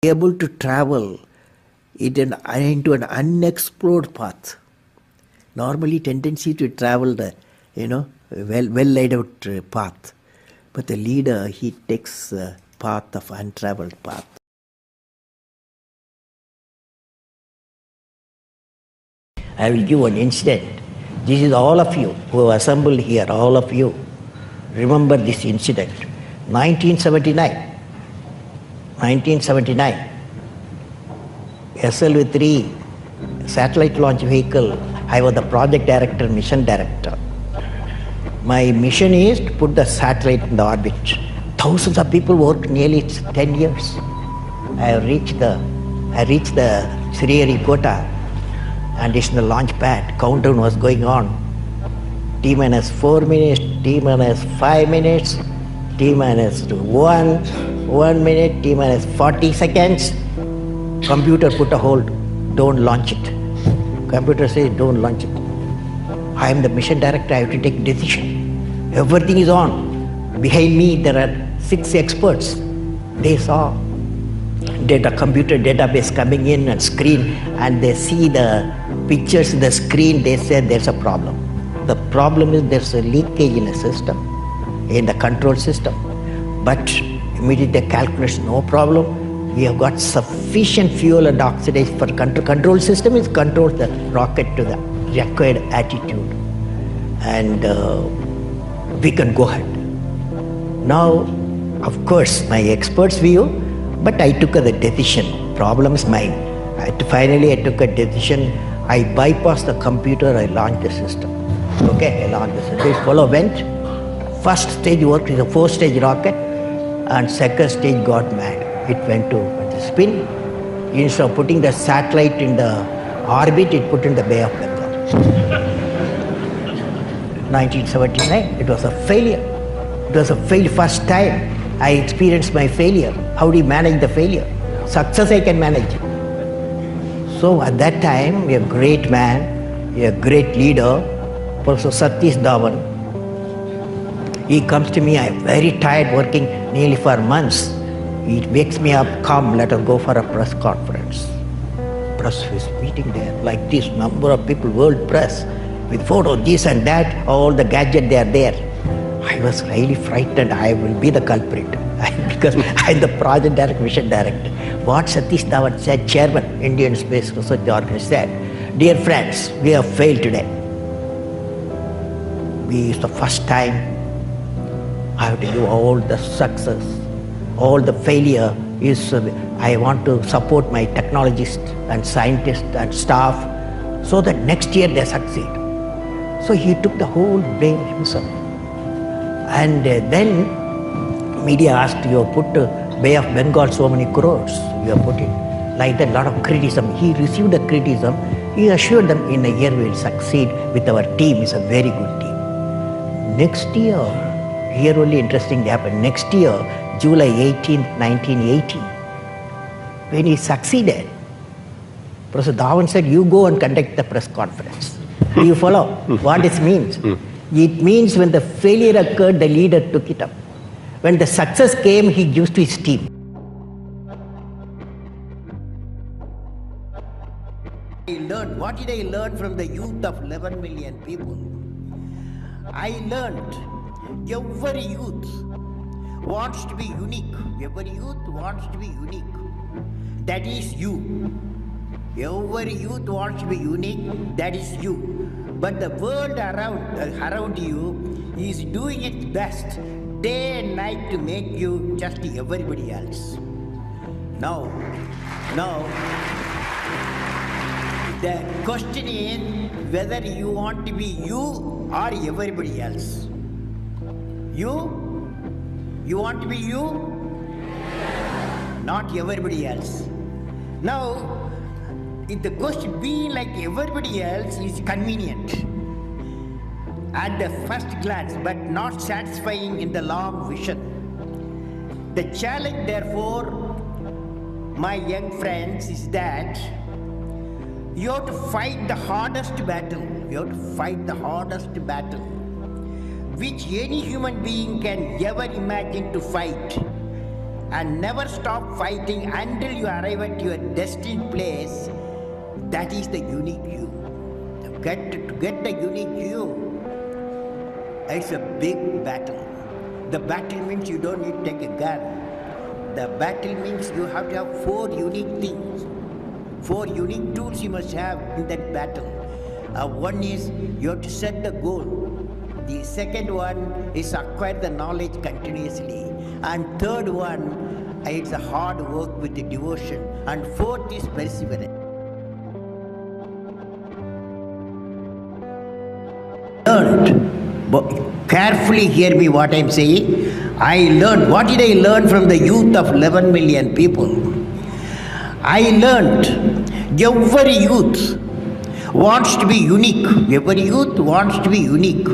able to travel into an unexplored path. Normally, tendency to travel the, well laid out path. But the leader, he takes a path of untraveled path. I will give one incident. This is all of you who have assembled here, all of you. Remember this incident. 1979, SLV-3 satellite launch vehicle, I was the project director, mission director. My mission is to put the satellite in the orbit. Thousands of people worked nearly 10 years. I reached the Sriharikota and it's in the launch pad. Countdown was going on. T-minus 4 minutes, T-minus 5 minutes, T-minus 1 minute, T-minus 40 seconds. Computer put a hold, don't launch it. Computer says don't launch it. I am the mission director, I have to take decision. Everything is on. Behind me there are 6 experts. They saw computer database coming in and screen, and they see the pictures in the screen. They said there's a problem. The problem is there's a leakage in the system, in the control system. But immediately calculation, no problem. We have got sufficient fuel and oxidation for control system is controls the rocket to the required attitude, and we can go ahead. Now, of course, my expert's view, but I took the decision. Problem is mine. Finally, I took a decision. I bypassed the computer. I launched the system. Okay, I launched the system. This fellow went. First stage worked is a 4-stage rocket, and second stage got mad. It went to spin. Instead of putting the satellite in the orbit, it put in the Bay of Bengal. 1979, it was a failure. It was a first time I experienced my failure. How do you manage the failure? Success I can manage. So at that time, a great man, a great leader, Professor Satish Dhawan, he comes to me, I'm very tired working nearly for months. He wakes me up, come, let us go for a press conference. Press is meeting there, like this, number of people, world press, with photos, this and that, all the gadgets, they are there. I was really frightened, I will be the culprit, because I am the project director, mission director. What Satish Dhawan said, chairman, Indian Space Research Organization, said, dear friends, we have failed today. It's the first time I have to give all the success. All the failure is, I want to support my technologists and scientists and staff so that next year they succeed. So he took the whole blame himself. And then media asked, you have put Bay of Bengal so many crores, you have put it. Like that, a lot of criticism. He received the criticism. He assured them in a year we will succeed with our team. It's a very good team. Next year, here only interesting happened. Next year, July 18th, 1980, when he succeeded, Professor Dhawan said, you go and conduct the press conference. Do you follow what this means? It means when the failure occurred, the leader took it up. When the success came, he gives to his team. What did I learn from the youth of 11 million people? I learned every youth wants to be unique. Every youth wants to be unique. That is you. Every youth wants to be unique. That is you. But the world around you is doing its best day and night to make you just everybody else. Now, the question is whether you want to be you or everybody else. You want to be you, not everybody else. Now, if the question being like everybody else is convenient at the first glance, but not satisfying in the long vision. The challenge, therefore, my young friends, is that you have to fight the hardest battle. You have to fight the hardest battle which any human being can ever imagine to fight. and never stop fighting until you arrive at your destined place. That is the unique you. To get the unique you, it's a big battle. The battle means you don't need to take a gun. The battle means you have to have 4 unique things. 4 unique tools you must have in that battle. One is you have to set the goal. The second one is acquire the knowledge continuously. And third one, it's a hard work with the devotion. And fourth is perseverance. Learned, but carefully hear me what I'm saying. I learned. What did I learn from the youth of 11 million people? I learned every youth wants to be unique. Every youth wants to be unique.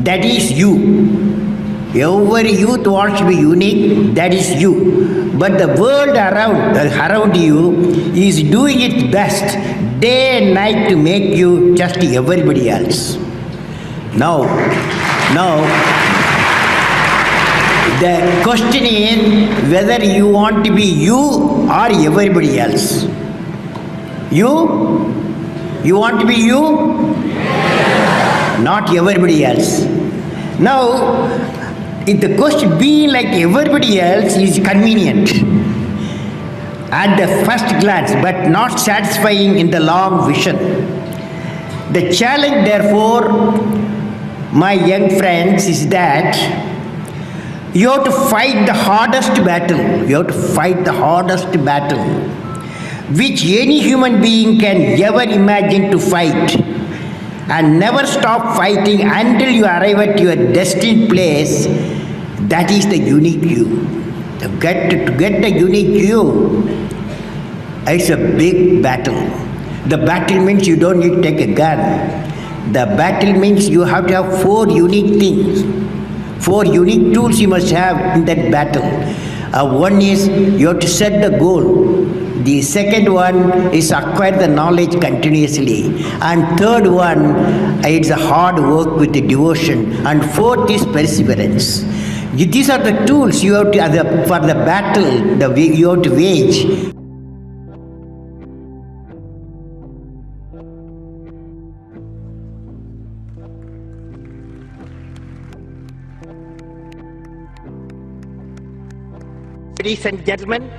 That is you. Every youth wants to be unique. That is you. But the world around you is doing its best day and night to make you just everybody else. Now, the question is whether you want to be you or everybody else. You want to be you? Not everybody else. Now, if the question being like everybody else is convenient at the first glance, but not satisfying in the long vision. The challenge, therefore, my young friends, is that you have to fight the hardest battle. You have to fight the hardest battle which any human being can ever imagine to fight, and never stop fighting until you arrive at your destined place. That is the unique you. To get the unique you, it's a big battle. The battle means you don't need to take a gun. The battle means you have to have 4 unique things. 4 unique tools you must have in that battle. One is you have to set the goal. The second one is acquire the knowledge continuously. And third one, it's a hard work with the devotion. And fourth is perseverance. These are the tools you have to, for the battle you have to wage. Ladies and gentlemen,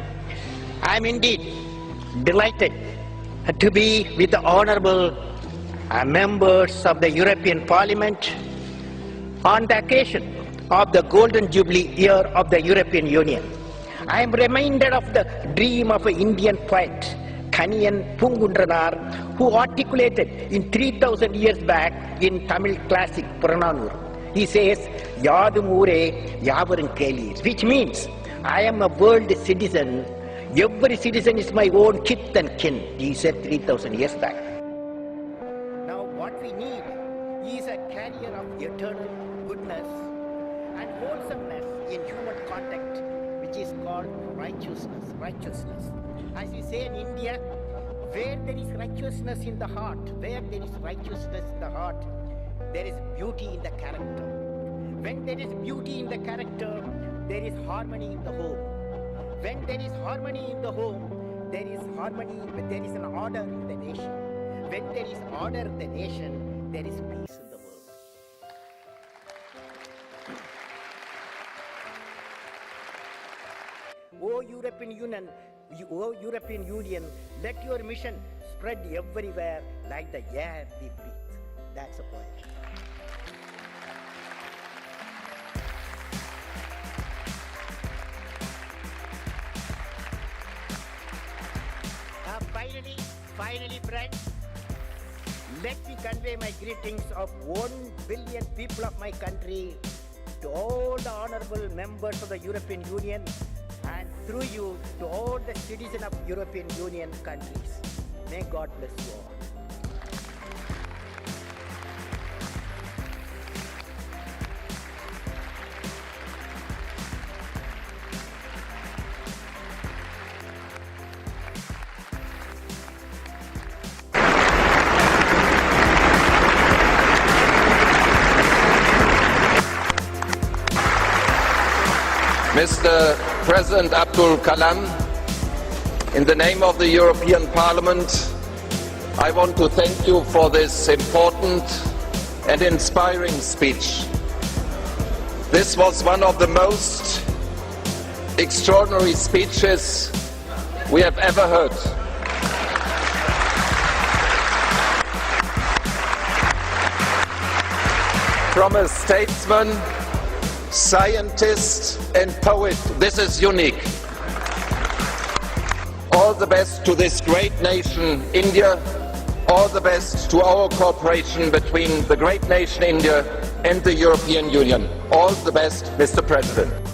I am indeed delighted to be with the honorable members of the European Parliament on the occasion of the Golden Jubilee year of the European Union. I am reminded of the dream of an Indian poet, Kaniyan Pungundranar, who articulated in 3000 years back in Tamil classic Purananur. He says, Yadum Ure Yavaran Kelis, which means I am a world citizen. Every citizen is my own kith and kin, he said 3000 years back. Now what we need is a carrier of eternal goodness and wholesomeness in human contact, which is called righteousness. As we say in India, where there is righteousness in the heart, there is beauty in the character. When there is beauty in the character, there is harmony in the home. When there is harmony in the home, there is an order in the nation. When there is order in the nation, there is peace in the world. O European Union, let your mission spread everywhere like the air we breathe. That's the point. Finally, friends, let me convey my greetings of 1 billion people of my country to all the honorable members of the European Union, and through you to all the citizens of European Union countries. May God bless you all. Mr. President Abdul Kalam, in the name of the European Parliament, I want to thank you for this important and inspiring speech. This was one of the most extraordinary speeches we have ever heard. From a statesman, scientist and poet, this is unique. All the best to this great nation, India. All the best to our cooperation between the great nation India and the European Union. All the best, Mr. President.